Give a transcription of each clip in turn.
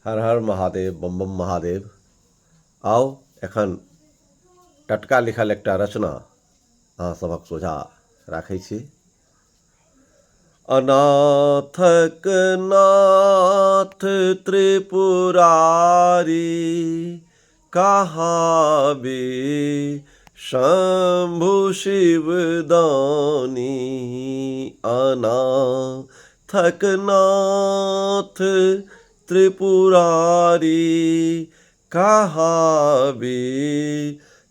हर हर महादेव बम बम महादेव। आओ एखन टटका लिखल एकटा रचना अहाँ सभक सोझा राखै छी। अनाथक नाथ त्रिपुरारी कहाबी शंभु शिव दानी। अनाथक नाथ त्रिपुरारी कहाबी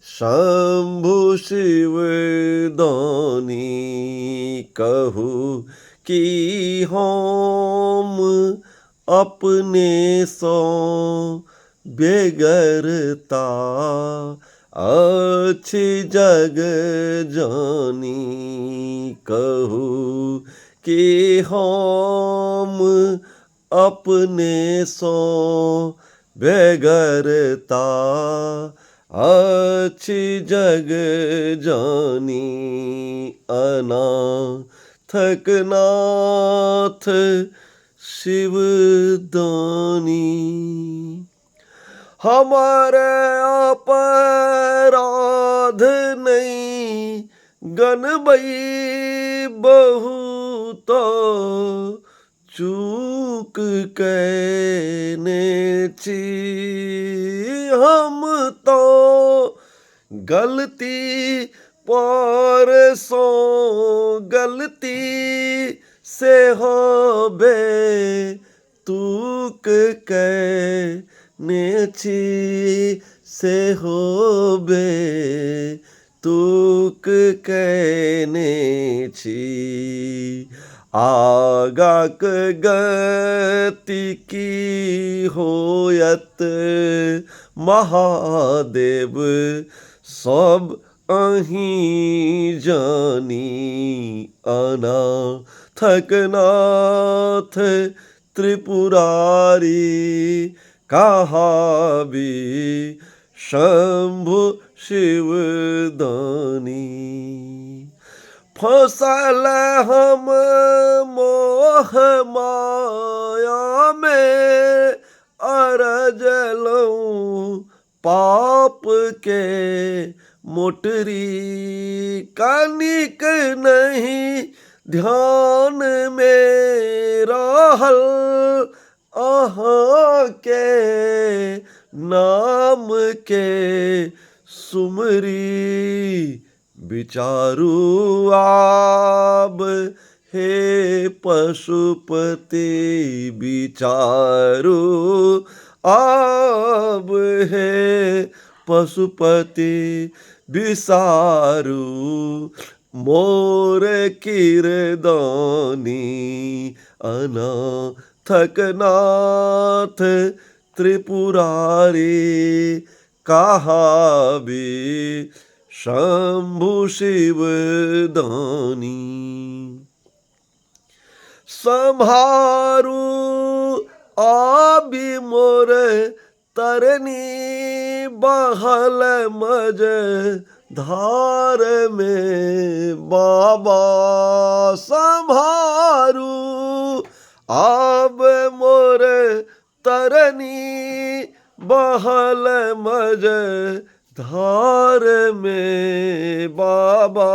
शंभु शिव दानी। कहू कि हम अपने सो बेगरता अछि जग जानी। कहू कि हम अपने सो बेगरता अछि जग जानी। अनाथक नाथ शिव दानी। हमारे अपराध नहीं गनबई बहुत चूक कैने छी। हम तो गलती पर सो गलती से होबे तूक कैने छी। से होबे तूक कैने छी। आगाक गति की होयत महादेव सब अहीं जानी। अनाथक नाथ त्रिपुरारी कहाबी शंभु शिव दानी। फसल हम मोह माया में अरजलूं पाप के मोटरी। कनिक नहीं ध्यान में रहल अहाँ के नाम के सुमरी। विचारू आब हे पशुपति विचारू आब हे पशुपति। विसारू मोर किरदानी। अनाथक नाथ त्रिपुरारी कहाबी शंभु शिव दानी। संभारू आबि मोर तरनी बहल मज धार में बाबा। संभारू आब मोर तरनी बहल मज धार में बाबा।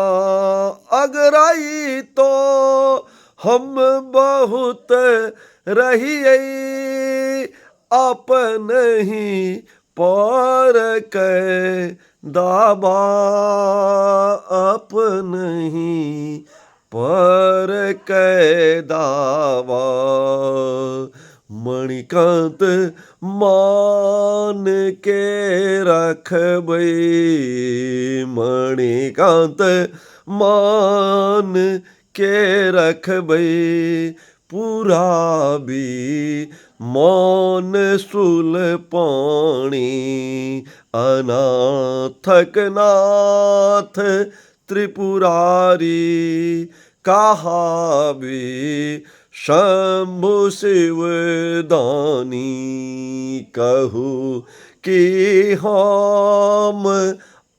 अगराई तो हम बहुत रहिए अपन ही पर के दाबा। अपन ही पर के दावा। मणिकांत मान के रखबै। मणिकांत मान के रखबै। पुराबी मौन सुल पाणी। अनाथक नाथ त्रिपुरारी कहाबी शंभु शिव दानी। कहू कि हम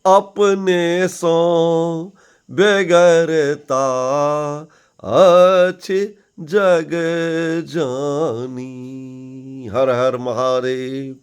अपने सो बेगरता अछि जग जानी। हर हर महादेव।